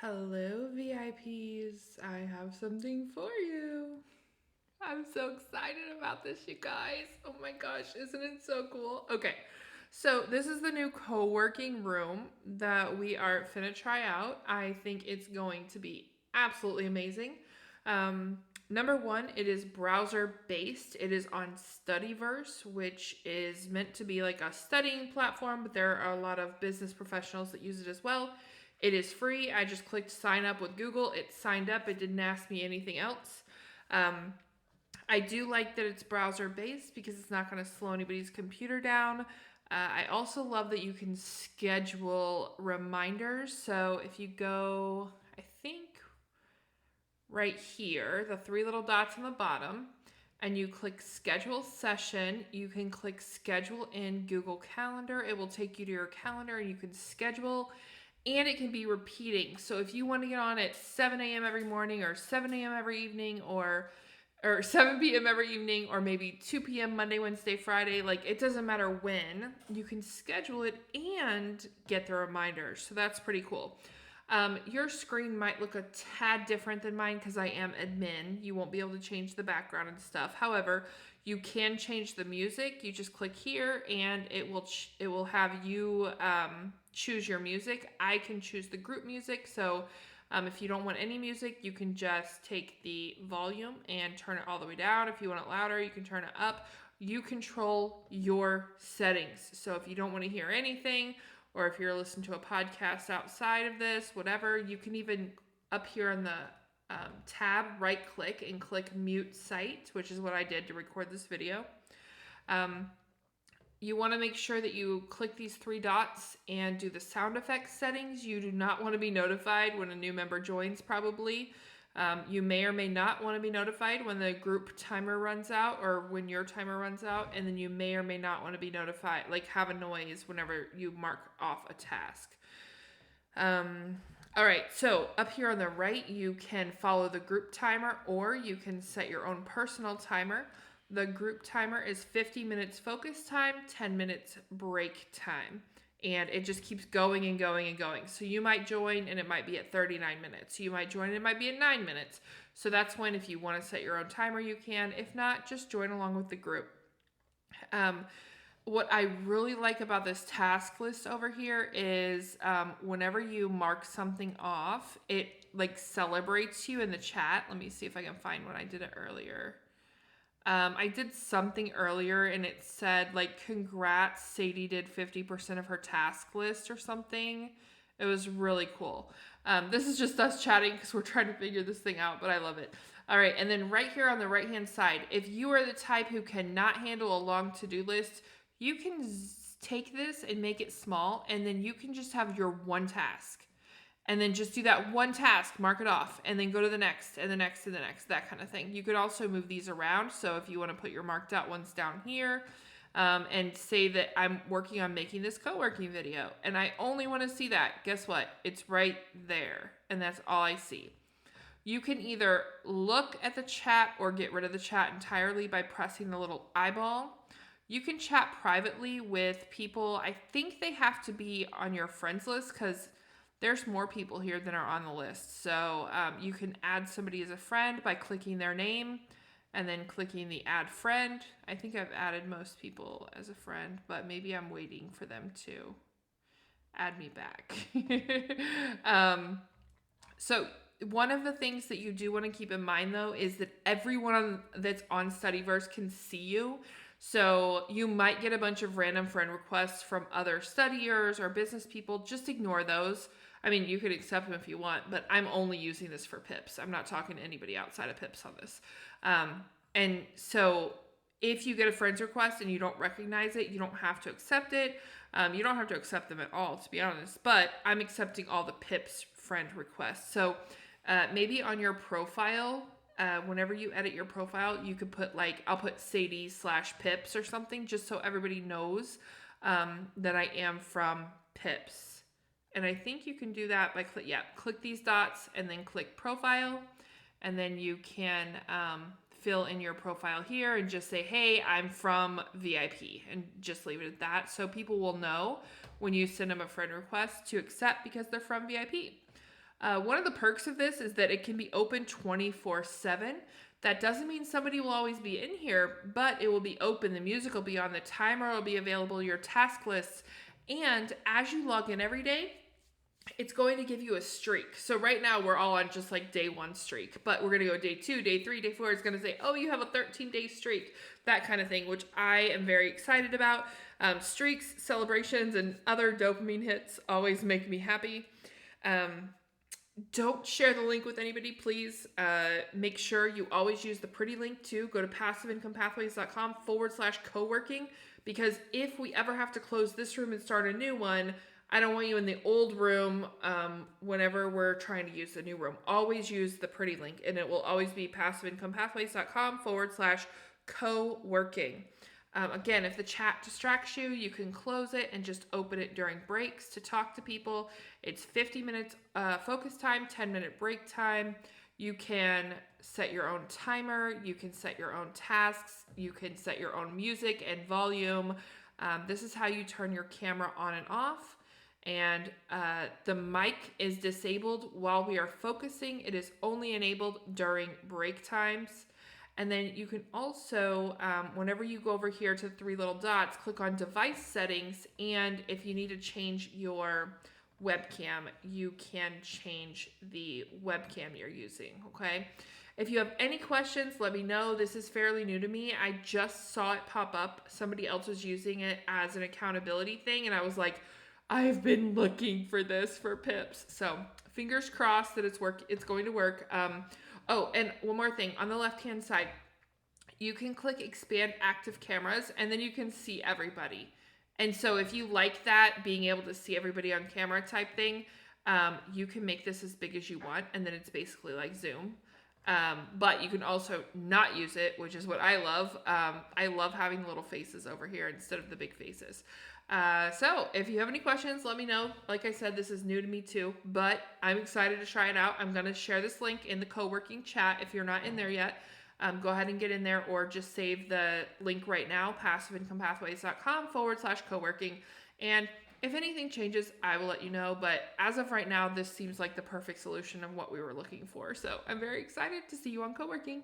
Hello, VIPs. I have something for you. I'm so excited about this, you guys. Oh my gosh, isn't it so cool? Okay, so this is the new co working room that we are finna try out. I think it's going to be absolutely amazing. Number one, it is browser based. It is on Studyverse, which is meant to be like a studying platform, but there are a lot of business professionals that use it as well. It is free. I just clicked sign up with Google. It signed up. It didn't ask me anything else. Um, I do like that it's browser based because it's not going to slow anybody's computer down. I also love that you can schedule reminders. So if you go, I think right here, the three little dots on the bottom, and you click schedule session, you can click schedule in Google Calendar. It will take you to your calendar and you can schedule, and it can be repeating. So if you want to get on at 7 a.m. every morning or 7 a.m. every evening or 7 p.m. every evening, or maybe 2 p.m. Monday, Wednesday, Friday. Like, it doesn't matter when. You can schedule it and get the reminders. So that's pretty cool. Your screen might look a tad different than mine because I am admin. You won't be able to change the background and stuff. However, you can change the music. You just click here, and it will have you choose your music. I can choose the group music. So if you don't want any music, you can just take the volume and turn it all the way down. If you want it louder, you can turn it up. You control your settings. So if you don't want to hear anything, or if you're listening to a podcast outside of this, whatever, you can even up here on the tab, right click and click mute site, which is what I did to record this video. You want to make sure that you click these three dots and do the sound effects settings. You do not want to be notified when a new member joins, probably. You may or may not want to be notified when the group timer runs out or when your timer runs out. And then you may or may not want to be notified, like have a noise whenever you mark off a task. All right, so up here on the right, you can follow the group timer or you can set your own personal timer. The group timer is 50 minutes focus time, 10 minutes break time. And it just keeps going and going and going. So you might join and it might be at 39 minutes. You might join and it might be at 9 minutes. So that's when, if you want to set your own timer, you can. If not, just join along with the group. What I really like about this task list over here is whenever you mark something off, it like celebrates you in the chat. Let me see if I can find when I did it earlier. I did something earlier and it said like, congrats, Sadie did 50% of her task list or something. It was really cool. This is just us chatting because we're trying to figure this thing out, but I love it. All right, and then right here on the right-hand side, if you are the type who cannot handle a long to-do list, you can take this and make it small, and then you can just have your one task. And then just do that one task, mark it off, and then go to the next, and the next, and the next, that kind of thing. You could also move these around. So if you want to put your marked out ones down here, and say that I'm working on making this co-working video, and I only want to see that, guess what? It's right there, and that's all I see. You can either look at the chat or get rid of the chat entirely by pressing the little eyeball. You can chat privately with people. I think they have to be on your friends list because there's more people here than are on the list. So you can add somebody as a friend by clicking their name and then clicking the add friend. I think I've added most people as a friend, but maybe I'm waiting for them to add me back. So one of the things that you do want to keep in mind, though, is that everyone that's on Studyverse can see you. So you might get a bunch of random friend requests from other studiers or business people. Just ignore those. I mean, you could accept them if you want, but I'm only using this for Pips. I'm not talking to anybody outside of Pips on this. And so if you get a friend's request and you don't recognize it, you don't have to accept it. You don't have to accept them at all, to be honest, but I'm accepting all the Pips friend requests. So maybe on your profile, whenever you edit your profile, you could put like, I'll put Sadie/Pips or something, just so everybody knows that I am from Pips. And I think you can do that by click these dots and then click profile. And then you can fill in your profile here and just say, hey, I'm from VIP, and just leave it at that. So people will know when you send them a friend request to accept because they're from VIP. One of the perks of this is that it can be open 24/7. That doesn't mean somebody will always be in here, but it will be open. The music will be on, the timer will be available, your task lists. And as you log in every day, it's going to give you a streak. So right now we're all on just like day 1 streak, but we're going to go day 2, day 3, day 4. It's going to say, oh, you have a 13-day streak, that kind of thing, which I am very excited about. Streaks, celebrations, and other dopamine hits always make me happy. Don't share the link with anybody, please. Make sure you always use the pretty link too. Go to passiveincomepathways.com/coworking, because if we ever have to close this room and start a new one, I don't want you in the old room whenever we're trying to use the new room. Always use the pretty link, and it will always be passiveincomepathways.com/coworking. Again, if the chat distracts you, you can close it and just open it during breaks to talk to people. It's 50 minutes focus time, 10-minute break time. You can set your own timer. You can set your own tasks. You can set your own music and volume. This is how you turn your camera on and off. And the mic is disabled while we are focusing. It is only enabled during break times. And then you can also, whenever you go over here to the 3 little dots, click on device settings. And if you need to change your webcam, you can change the webcam you're using, okay? If you have any questions, let me know. This is fairly new to me. I just saw it pop up. Somebody else was using it as an accountability thing. And I was like, I've been looking for this for Pips. So fingers crossed that it's going to work. Oh, and one more thing. On the left-hand side, you can click expand active cameras, and then you can see everybody. And so if you like that, being able to see everybody on camera type thing, you can make this as big as you want, and then it's basically like Zoom. But you can also not use it, which is what I love. I love having little faces over here instead of the big faces. So if you have any questions, let me know. Like I said, this is new to me too, but I'm excited to try it out. I'm going to share this link in the co-working chat. If you're not in there yet, go ahead and get in there, or just save the link right now, passiveincomepathways.com/coworking. And if anything changes, I will let you know. But as of right now, this seems like the perfect solution of what we were looking for. So I'm very excited to see you on coworking.